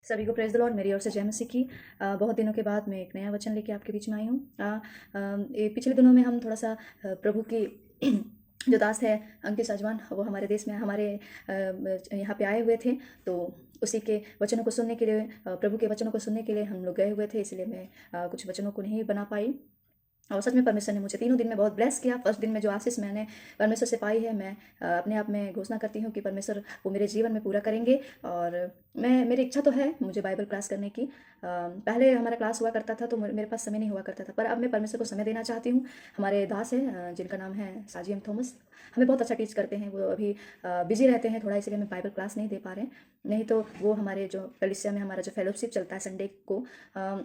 सभी को praise the Lord. मेरी ओर से जय मसीह की। बहुत दिनों के बाद मैं एक नया वचन लेके आपके बीच में आई हूँ। ये पिछले दिनों में हम थोड़ा-सा प्रभु की जो दास है अंकित साजवान, वो हमारे देश में हमारे यहाँ पे आए हुए थे। तो उसी के वचनों को सुनने के लिए, प्रभु के वचनों को सुनने के लिए हम लोग गए हुए थे, इसलिए मैं कुछ वचनों को नहीं बना पाई। और सच में परमेश्वर ने मुझे तीनों दिन में बहुत ब्लेस किया। फर्स्ट दिन में जो आशीष मैंने परमेश्वर से पाई है, मैं अपने आप में घोषणा करती हूँ कि परमेश्वर वो मेरे जीवन में पूरा करेंगे। और मेरी इच्छा तो है मुझे बाइबल क्लास करने की। पहले हमारा क्लास हुआ करता था तो मेरे पास समय नहीं हुआ करता था, पर अब मैं परमेश्वर को समय देना चाहती हूँ। हमारे दास हैं जिनका नाम है साजी एम थॉमस, हमें बहुत अच्छा टीच करते हैं। वो अभी बिजी रहते हैं थोड़ा, इसलिए हमें बाइबल क्लास नहीं दे पा रहे हैं। नहीं तो वो हमारे जो कलीसिया में हमारा जो फेलोशिप चलता है संडे को,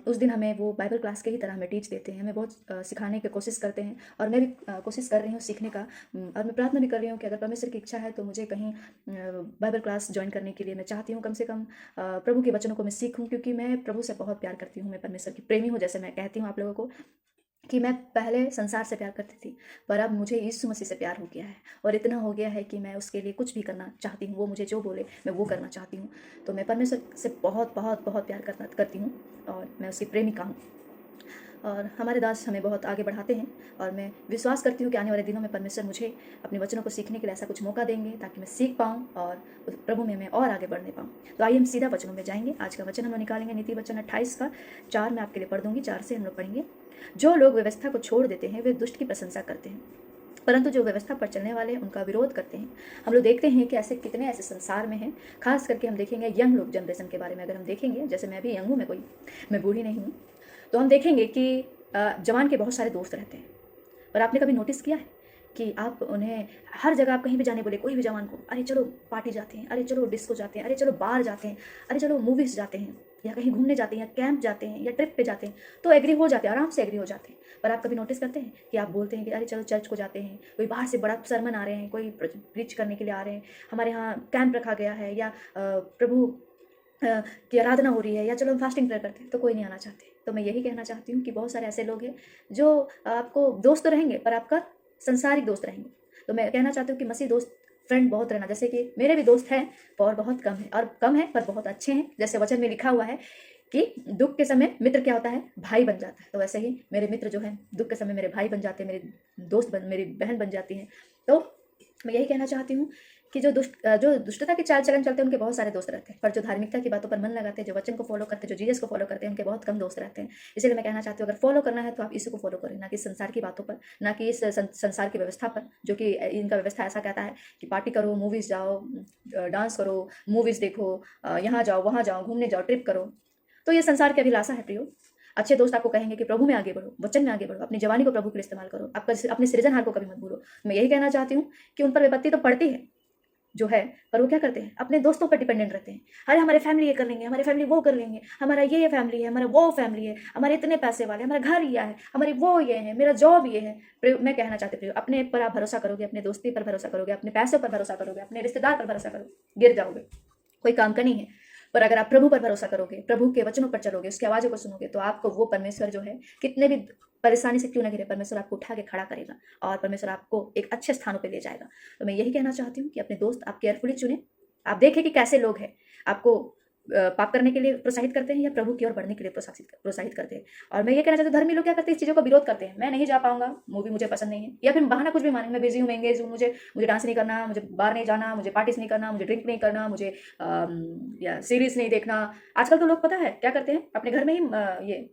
उस दिन हमें वो बाइबल क्लास के ही तरह हमें टीच देते हैं। हमें बहुत सिखाने की कोशिश करते हैं, और मैं भी कोशिश कर रही हूँ सीखने का। और मैं प्रार्थना भी कर रही हूँ कि अगर परमेश्वर की इच्छा है तो मुझे कहीं बाइबल क्लास ज्वाइन करने के लिए मैं चाहती हूँ। कम से कम प्रभु के वचनों को मैं सीखूँ, क्योंकि मैं प्रभु से बहुत प्यार करती हूँ। मैं परमेश्वर की प्रेमी हूँ, जैसे मैं कहती हूँ आप लोगों को कि मैं पहले संसार से प्यार करती थी, पर अब मुझे यीशु मसीह से प्यार हो गया है। और इतना हो गया है कि मैं उसके लिए कुछ भी करना चाहती हूँ। वो मुझे जो बोले मैं वो करना चाहती हूँ। तो मैं परमेश्वर से बहुत बहुत बहुत प्यार करती हूँ, और मैं उसकी प्रेमिका हूँ। और हमारे दास हमें बहुत आगे बढ़ाते हैं, और मैं विश्वास करती हूँ कि आने वाले दिनों में परमेश्वर मुझे अपने वचनों को सीखने के लिए ऐसा कुछ मौका देंगे, ताकि मैं सीख पाऊँ और उस प्रभु में मैं और आगे बढ़ने पाऊँ। तो आइए हम सीधा वचनों में जाएंगे। आज का वचन हम लोग निकालेंगे नीति वचन 28 का 4। मैं आपके लिए पढ़ दूंगी, 4 से हम लोग पढ़ेंगे। जो लोग व्यवस्था को छोड़ देते हैं वे दुष्ट की प्रशंसा करते हैं, परंतु जो व्यवस्था पर चलने वाले उनका विरोध करते हैं। हम लोग देखते हैं कि ऐसे कितने ऐसे संसार में हैं। खास करके हम देखेंगे यंग लोग जनरेशन के बारे में। अगर हम देखेंगे, जैसे मैं भी यंग हूँ, मैं बूढ़ी नहीं हूँ, तो हम देखेंगे कि जवान के बहुत सारे दोस्त रहते हैं। पर आपने कभी नोटिस किया है कि आप उन्हें हर जगह, आप कहीं भी जाने बोले कोई भी जवान को, अरे चलो पार्टी जाते हैं, अरे चलो डिस्को जाते हैं, अरे चलो बार जाते हैं, अरे चलो मूवीज़ जाते हैं, या कहीं घूमने जाते हैं, या कैंप जाते हैं, या ट्रिप पे जाते हैं, तो एग्री हो जाते हैं, आराम से एग्री हो जाते हैं। पर आप कभी नोटिस करते हैं कि आप बोलते हैं कि अरे चलो चर्च को जाते हैं, कोई बाहर से बड़ा सरमन आ रहे हैं, कोई प्रीच करने के लिए आ रहे हैं, हमारे यहाँ कैंप रखा गया है, या प्रभु की आराधना हो रही है, या चलो हम फास्टिंग प्रेयर करते हैं, तो कोई नहीं आना चाहते। तो मैं यही कहना चाहती हूँ कि बहुत सारे ऐसे लोग हैं जो आपको दोस्त तो रहेंगे, पर आपका संसारिक दोस्त रहेंगे। तो मैं कहना चाहती हूँ कि मसीह दोस्त, फ्रेंड बहुत रहना। जैसे कि मेरे भी दोस्त हैं, और बहुत कम है, और कम है पर बहुत अच्छे हैं। जैसे वचन में लिखा हुआ है कि दुख के समय मित्र क्या होता है, भाई बन जाता है। तो वैसे ही मेरे मित्र जो हैं दुख के समय मेरे भाई बन जाते हैं, मेरे दोस्त मेरी बहन बन जाती हैं। तो मैं यही कहना चाहती हूँ कि जो दुष्टता के चाल चलन चलते हैं उनके बहुत सारे दोस्त रहते हैं, पर जो धार्मिकता की बातों पर मन लगाते हैं, जो वचन को फॉलो करते हैं, जो जीसस को फॉलो करते हैं, उनके बहुत कम दोस्त रहते हैं। इसलिए मैं कहना चाहती हूँ, अगर फॉलो करना है तो आप इसी को फॉलो करें, ना कि संसार की बातों पर, ना कि इस संसार की व्यवस्था पर, जो कि इनका व्यवस्था ऐसा कहता है कि पार्टी करो, मूवीज़ जाओ, डांस करो, मूवीज़ देखो, यहाँ जाओ वहाँ जाओ, घूमने जाओ, ट्रिप करो। तो ये संसार की अभिलाषा है प्रियो। अच्छे दोस्त आपको कहेंगे कि प्रभु में आगे बढ़ो, वचन में आगे बढ़ो, अपनी जवानी को प्रभु के लिए इस्तेमाल करो, आपका अपने सृजनहार को कभी मत भूलो। मैं यही कहना चाहती हूँ कि उन पर विपत्ति तो पड़ती है जो है, पर वो क्या करते हैं, अपने दोस्तों पर डिपेंडेंट रहते हैं। अरे हमारे फैमिली ये कर लेंगे, हमारे फैमिली वो कर लेंगे, हमारा ये फैमिली है, हमारा वो फैमिली है, हमारे इतने पैसे वाले, हमारा घर ये है, हमारी वो ये है, मेरा जॉब ये है। मैं कहना चाहती हूँ, अपने पर आप भरोसा करोगे, अपने दोस्ती पर भरोसा करोगे, अपने पैसों पर भरोसा करोगे, अपने रिश्तेदार पर भरोसा करोगे, गिर जाओगे, कोई काम का नहीं है। पर अगर आप प्रभु पर भरोसा करोगे, प्रभु के वचनों पर चलोगे, उसकी आवाज़ों को सुनोगे, तो आपको वो परमेश्वर जो है, कितने भी परेशानी से क्यों ना घिरे, परमेश्वर आपको उठा के खड़ा करेगा, और परमेश्वर आपको एक अच्छे स्थानों पे ले जाएगा। तो मैं यही कहना चाहती हूँ कि अपने दोस्त आप केयरफुली चुनें। आप देखें कि कैसे लोग हैं, आपको पाप करने के लिए प्रोत्साहित करते हैं, या प्रभु की ओर बढ़ने के लिए प्रोत्साहित करते हैं। और मैं ये कहना चाहती हूँ, धर्मी लोग क्या करते हैं, इस चीज़ों का विरोध करते हैं। मैं नहीं जा पाऊंगा, मूवी मुझे पसंद नहीं है, या फिर बहाना कुछ भी माने, मैं बिजी हूँ, मैं एंगेज हूँ, मुझे डांस नहीं करना, मुझे बाहर नहीं जाना, मुझे पार्टीज नहीं करना, मुझे ड्रिंक नहीं करना, मुझे या सीरीज नहीं देखना। आजकल तो लोग पता है क्या करते हैं, अपने घर में ही ये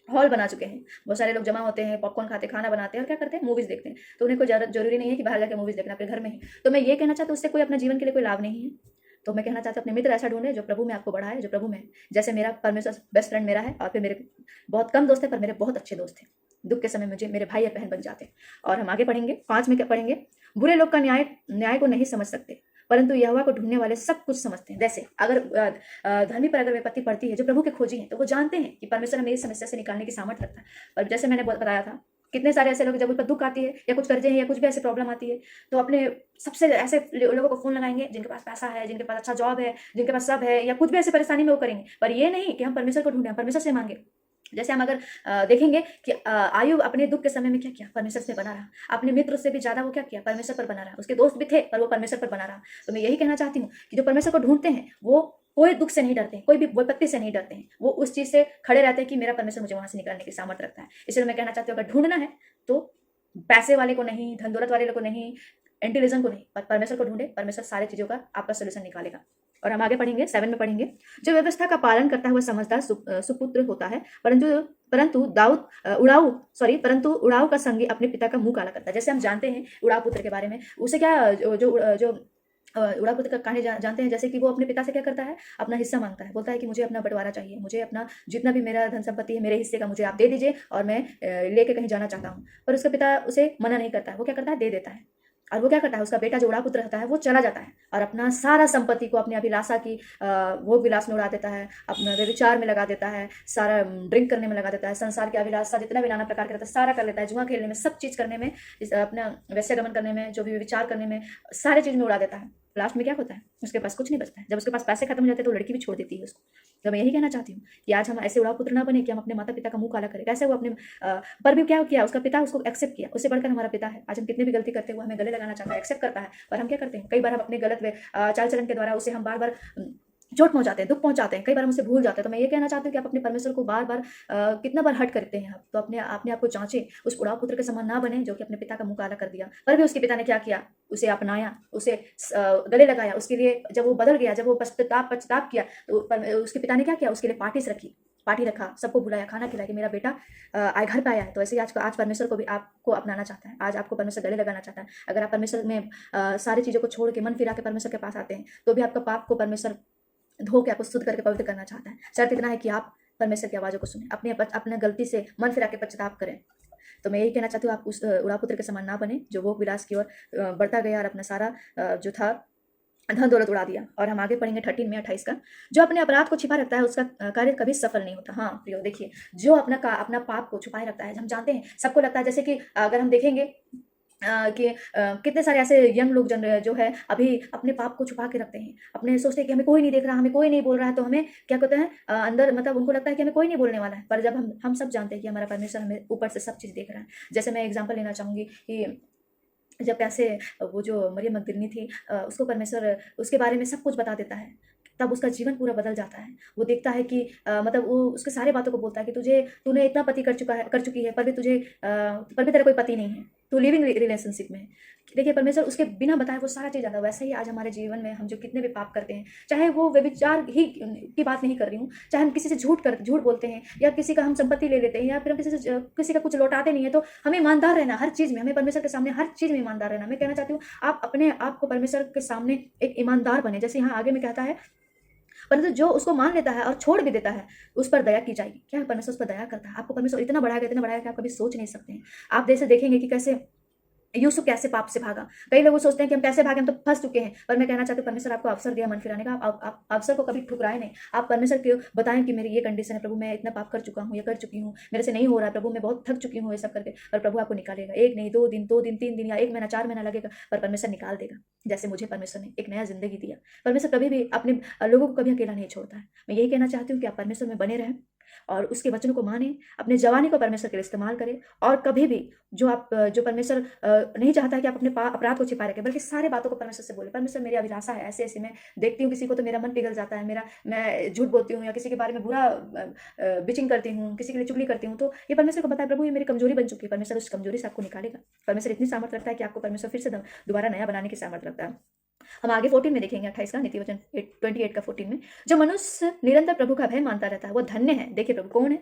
हॉल बना चुके हैं। बहुत सारे लोग जमा होते हैं, पॉपकॉर्न खाते, खाना बनाते हैं, और क्या करते हैं, मूवीज़ देखते हैं। तो उन्हें कोई जरूरी नहीं है कि बाहर जाकर मूवीज़ देखना, अपने घर में ही। तो मैं ये कहना चाहती हूँ, उससे कोई अपने जीवन के लिए कोई लाभ नहीं है। तो मैं कहना चाहती हूँ, अपने मित्र ऐसा ढूंढे जो प्रभु में आपको बढ़ाए, जो प्रभु में है। जैसे मेरा परमेश्वर बेस्ट फ्रेंड मेरा है, और फिर मेरे बहुत कम दोस्त हैं, पर मेरे बहुत अच्छे दोस्त हैं। दुख के समय मुझे मेरे भाई और बहन बन जाते हैं। और हम आगे पढ़ेंगे, 5 में क्या पढ़ेंगे, बुरे लोग का न्याय को नहीं समझ सकते, परंतु यहोवा को ढूंढने वाले सब कुछ समझते हैं। जैसे अगर धर्मी पर अगर विपत्ति पड़ती है, जो प्रभु के खोजी हैं, तो वो जानते हैं कि परमेश्वर मेरी समस्या से निकालने की सामर्थ्य रखता है। पर जैसे मैंने बताया था, कितने सारे ऐसे लोग जब उन पर दुख आती है, या कुछ कर्जे हैं, या कुछ भी ऐसी प्रॉब्लम आती है, तो अपने सबसे ऐसे लोगों को फोन लगाएंगे जिनके पास पैसा है, जिनके पास अच्छा जॉब है, जिनके पास सब है, या कुछ भी ऐसी परेशानी में वो करेंगे। पर ये नहीं कि हम परमेश्वर को ढूंढें, परमेश्वर से मांगे जैसे हम अगर देखेंगे कि आयु अपने दुख के समय में क्या किया, परमेश्वर से बना रहा। अपने मित्र से भी ज्यादा वो क्या किया, परमेश्वर पर बना रहा। उसके दोस्त भी थे पर वो परमेश्वर पर बना रहा। तो मैं यही कहना चाहती हूँ कि जो परमेश्वर को ढूंढते हैं वो कोई दुख से नहीं डरते हैं, कोई भी विपत्ति से नहीं डरते हैं। वो उस चीज से खड़े रहते हैं कि मेरा परमेश्वर मुझे वहां से निकालने की सामर्थ्य रखता है। इसलिए मैं कहना चाहती हूँ अगर ढूंढना है तो पैसे वाले को नहीं, धन दौलत वाले को नहीं, इंटेलिजेंस को नहीं, पर परमेश्वर को ढूंढे। परमेश्वर सारी चीजों का आपका सोल्यूशन निकालेगा। और हम आगे पढ़ेंगे 7 में पढ़ेंगे, जो व्यवस्था का पालन करता हुआ समझदार सुपुत्र होता है, परंतु परंतु दाऊद परंतु उड़ाऊ का संगी अपने पिता का मुंह काला करता है। जैसे हम जानते हैं उड़ाऊ पुत्र के बारे में, उसे क्या जो उड़ा पुत्र का कहानी जानते हैं, जैसे कि वो अपने पिता से क्या करता है, अपना हिस्सा मांगता है। बोलता है कि मुझे अपना बंटवारा चाहिए, मुझे अपना जितना भी मेरा धन संपत्ति है मेरे हिस्से का मुझे आप दे दीजिए और मैं लेके कहीं जाना चाहता हूँ। पर उसका पिता उसे मना नहीं करता है, वो क्या करता है, दे देता है। और वो क्या करता है, उसका बेटा जो उड़ा पुत्र रहता है वो चला जाता है और अपना सारा संपत्ति को अपनी अभिलाषा की भोग विलास में उड़ा देता है, अपना व्यभिचार में लगा देता है, सारा ड्रिंक करने में लगा देता है, संसार की अभिलाषा जितना भी नाना प्रकार के रहता है सारा कर लेता है, जुआ खेलने में, सब चीज करने में, अपना वैश्यगमन करने में, जो भी विचार करने में, सारे चीज में उड़ा देता है। लास्ट में क्या होता है, उसके पास कुछ नहीं बचता है। जब उसके पास पैसे खत्म हो जाते हैं तो लड़की भी छोड़ देती है उसको। तो मैं यही कहना चाहती हूँ कि आज हम ऐसे उड़ाऊ पुत्र ना बने कि हम अपने माता पिता का मुंह काला करें। कैसे वो अपने पर भी क्या किया, उसका पिता उसको एक्सेप्ट किया, उससे बढ़कर हमारा पिता है। आज हम कितने भी गलती करते हैं वो हमें गले लगाना चाहता है, एक्सेप्ट करता है, पर हम क्या करते हैं, कई बार हम अपने गलत चाल चलन के द्वारा उसे हम बार बार चोट पहुंचाते हैं, दुख पहुंचाते हैं, कई बार हम उसे भूल जाते हैं। तो मैं ये कहना चाहती हूँ कि आप अपने परमेश्वर को बार बार कितना बार हट करते हैं आप, तो अपने आप को जांचें, उस उड़ाऊ पुत्र के समान ना बने जो कि अपने पिता का मुंह काला कर दिया। पर भी उसके पिता ने क्या किया, उसे अपनाया, उसे गले लगाया। उसके लिए जब वो बदल गया, जब वो पश्चाताप किया, तो उसके पिता ने क्या किया, उसके लिए पार्टी रखा, सबको बुलाया, खाना खिलाया कि मेरा बेटा आज घर पे आया है। तो ऐसे ही आज परमेश्वर को भी आपको अपनाना चाहता है, आज आपको परमेश्वर गले लगाना चाहता है। अगर आप परमेश्वर में सारी चीजों को छोड़ के मन फिरा के परमेश्वर के पास आते हैं तो भी आपका पाप को परमेश्वर धो के आपको शुद्ध करके पवित्र करना चाहता है। शर्त इतना है कि आप परमेश्वर की आवाज़ों को सुने, अपने गलती से मन फिरा के पश्चाताप करें। तो मैं यही कहना चाहती हूँ आप उस उड़ा पुत्र के समान ना बने जो भोग विलास की ओर बढ़ता गया और अपना सारा जो था धन दौलत उड़ा दिया। और हम आगे पढ़ेंगे 13 में 28 का, जो अपने अपराध को छिपा रखता है उसका कार्य कभी सफल नहीं होता। हाँ प्रियो, देखिए जो अपना पाप को छुपाए रखता है, हम जानते हैं, सबको लगता है, जैसे कि अगर हम देखेंगे कि कितने सारे ऐसे यंग लोग जो है अभी अपने पाप को छुपा के रखते हैं, अपने सोचते हैं कि हमें कोई नहीं देख रहा, हमें कोई नहीं बोल रहा है, तो हमें क्या कहते हैं अंदर, मतलब उनको लगता है कि हमें कोई नहीं बोलने वाला है। पर जब हम सब जानते हैं कि हमारा परमेश्वर हमें ऊपर से सब चीज़ देख रहा है। जैसे मैं एग्जाम्पल लेना चाहूँगी कि जब कैसे वो जो मरियम मगदलिनी थी, उसको परमेश्वर उसके बारे में सब कुछ बता देता है, तब उसका जीवन पूरा बदल जाता है। वो देखता है कि मतलब वो उसके सारे बातों को बोलता है कि तूने इतना पति कर चुकी है, पर भी तेरा कोई पति नहीं है, तू लिविंग रिलेशनशिप में है। देखिए परमेश्वर उसके बिना बताए वो सारा चीज़ जाता है। वैसे ही आज हमारे जीवन में हम जो कितने भी पाप करते हैं, चाहे वो व्यभिचार ही की बात नहीं कर रही हूँ, चाहे हम किसी से झूठ बोलते हैं, या किसी का हम संपत्ति ले लेते हैं, या फिर हम किसी का कुछ लौटाते नहीं है, तो हमें ईमानदार रहना हर चीज़ में, हमें परमेश्वर के सामने हर चीज़ में ईमानदार रहना। मैं कहना चाहती हूँ आप अपने आप को परमेश्वर के सामने एक ईमानदार बने। जैसे यहाँ आगे में कहता है, परंतु जो उसको मान लेता है और छोड़ भी देता है उस पर दया की जाएगी। क्या है, परमेश्वर उस पर दया करता है। आपको परमेश्वर इतना बढ़ाएगा कि आप कभी सोच नहीं सकते हैं। आप जैसे देखेंगे कि कैसे यूसुफ कैसे पाप से भागा। कई लोग सोचते हैं कि हम कैसे भागे, हम तो फंस चुके हैं, पर मैं कहना चाहती हूँ परमेश्वर आपको अवसर दिया मन फिराने का, आप अवसर को कभी ठुकराए नहीं। आप परमेश्वर को बताएं कि मेरी ये कंडीशन है प्रभु, मैं इतना पाप कर चुका हूँ, ये कर चुकी हूँ, मेरे से नहीं हो रहा है प्रभु, मैं बहुत थक चुकी हूँ ये सब करके। और प्रभु आपको निकालेगा, 1 नहीं 2 दिन, 2 दिन 3 दिन, या 1 महीना 4 महीना लगेगा, पर परमेश्वर निकाल देगा। जैसे मुझे परमेश्वर ने एक नया जिंदगी दिया। परमेश्वर कभी भी अपने लोगों को कभी अकेला नहीं छोड़ता है। मैं यही कहना चाहती हूँ कि आप परमेश्वर में बने रहें और उसके वचनों को माने, अपने जवानी को परमेश्वर के लिए इस्तेमाल करें। और कभी भी जो परमेश्वर नहीं चाहता है कि आप अपने अपराध को छिपा रखें, बल्कि सारे बातों को परमेश्वर से बोले, परमेश्वर मेरी अभिलाषा है ऐसे ऐसे, मैं देखती हूँ किसी को तो मेरा मन पिघल जाता है, मैं झूठ बोलती हूँ या किसी के बारे में बुरा बिचिंग करती हूँ, किसी के लिए चुगली करती हूँ, तो ये परमेश्वर को बताए प्रभु ये मेरी कमजोरी बन चुकी है। परमेश्वर उस कमजोरी से आपको निकालेगा। परमेश्वर इतनी सामर्थ रखता है कि आपको परमेश्वर फिर से दोबारा नया बनाने की सामर्थ रखता है। हम आगे 14 में देखेंगे, 28 का नीति वचन 28 का 14 में, जो मनुष्य निरंतर प्रभु का भय मानता रहता है वो धन्य है। देखिए प्रभु कौन है,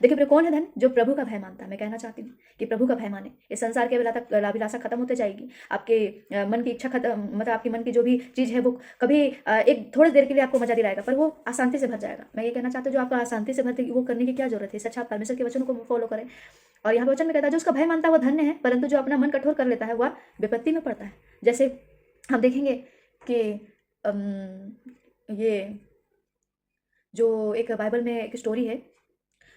देखिए प्रभु कौन है धन्य, जो प्रभु का भय मानता है। मैं कहना चाहती हूँ कि प्रभु का भय माने, इस संसार की अभिलाषा खत्म होते जाएगी, आपके मन की इच्छा खत्म, मतलब आपके मन की जो भी चीज़ है वो कभी एक थोड़ी देर के लिए आपको मजा दिलाएगा, पर वो अशांति से भर जाएगा। मैं ये कहना चाहती हूँ जो आपको अशांति से भरते वो करने की क्या जरूरत है, इससे अच्छा आप परमेश्वर के वचनों को फॉलो करें। और यहाँ वचन में कहता है जो उसका भय मानता है वो धन्य है, परंतु जो अपना मन कठोर कर लेता है वह विपत्ति में पड़ता है। जैसे हम देखेंगे कि ये जो एक बाइबल में एक स्टोरी है,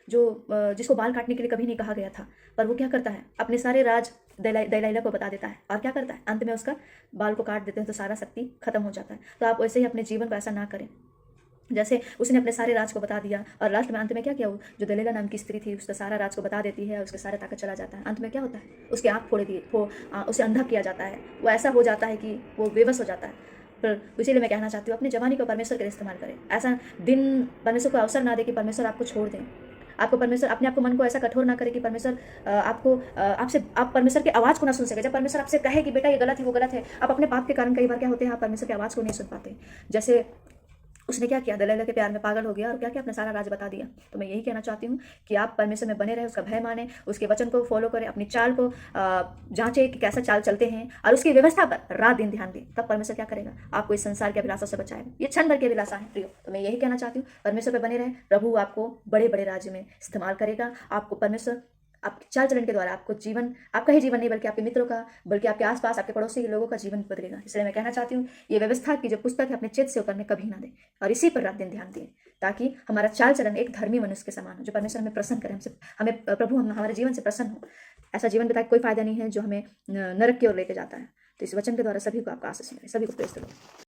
जो जिसको बाल काटने के लिए कभी नहीं कहा गया था, पर वो क्या करता है, अपने सारे राज दलाइला को बता देता है, और क्या करता है, अंत में उसका बाल को काट देते हैं तो सारा शक्ति खत्म हो जाता है। तो आप वैसे ही अपने जीवन को ऐसा ना करें। जैसे उसने अपने सारे राज को बता दिया और लास्ट में अंत में क्या किया, वो जो दलीला नाम की स्त्री थी उसका सारा राज को बता देती है, उसके सारा ताकत चला जाता है। अंत में क्या होता है, उसकी आँख फोड़ दी, उसे अंधा किया जाता है, वो ऐसा हो जाता है कि वो बेबस हो जाता है। पर इसीलिए मैं कहना चाहती हूँ अपनी जवानी को परमेश्वर के लिए इस्तेमाल करें। ऐसा दिन परमेश्वर को अवसर ना दे कि परमेश्वर आपको छोड़ दें। आपको परमेश्वर अपने आप को, मन को ऐसा कठोर ना करे कि परमेश्वर आप परमेश्वर की आवाज़ को ना सुन सके। जब परमेश्वर आपसे कहे कि बेटा ये गलत है, वो गलत है, आप अपने पाप के कारण कई बार क्या होते हैं, आप परमेश्वर की आवाज़ को नहीं सुन पाते। जैसे उसने क्या किया, दलीला के प्यार में पागल हो गया और क्या किया, अपना सारा राज बता दिया। तो मैं यही कहना चाहती हूँ कि आप परमेश्वर में बने रहें, उसका भय माने, उसके वचन को फॉलो करें, अपनी चाल को जांचें कि कैसा चाल चलते हैं और उसकी व्यवस्था पर रात दिन ध्यान दें। तब परमेश्वर क्या करेगा, आपको इस संसार के अभिलाषा से बचाएगा। ये क्षण भर की अभिलाषा है प्रियो। तो मैं यही कहना चाहती हूँ, परमेश्वर पर बने रहें, प्रभु आपको बड़े बड़े राज्य में इस्तेमाल करेगा। आपको परमेश्वर आपके चाल चलन के द्वारा आपको जीवन, आपका ही जीवन नहीं बल्कि आपके मित्रों का, बल्कि आपके आसपास आपके पड़ोसी के लोगों का जीवन बदलेगा। इसलिए मैं कहना चाहती हूँ, ये व्यवस्था की जो पुस्तक है अपने चित्त से उतरने कभी ना दें और इसी पर रात दिन ध्यान दें, ताकि हमारा चाल चलन एक धर्मी मनुष्य के समान हो, जो परमेश्वर हमें प्रसन्न करे, हमें प्रभु हमारे जीवन से प्रसन्न हो। ऐसा जीवन बिता के कोई फायदा नहीं है जो हमें नरक की ओर लेके जाता है। तो इस वचन के द्वारा सभी को आपका आशीष मिले, सभी को प्रेज दो।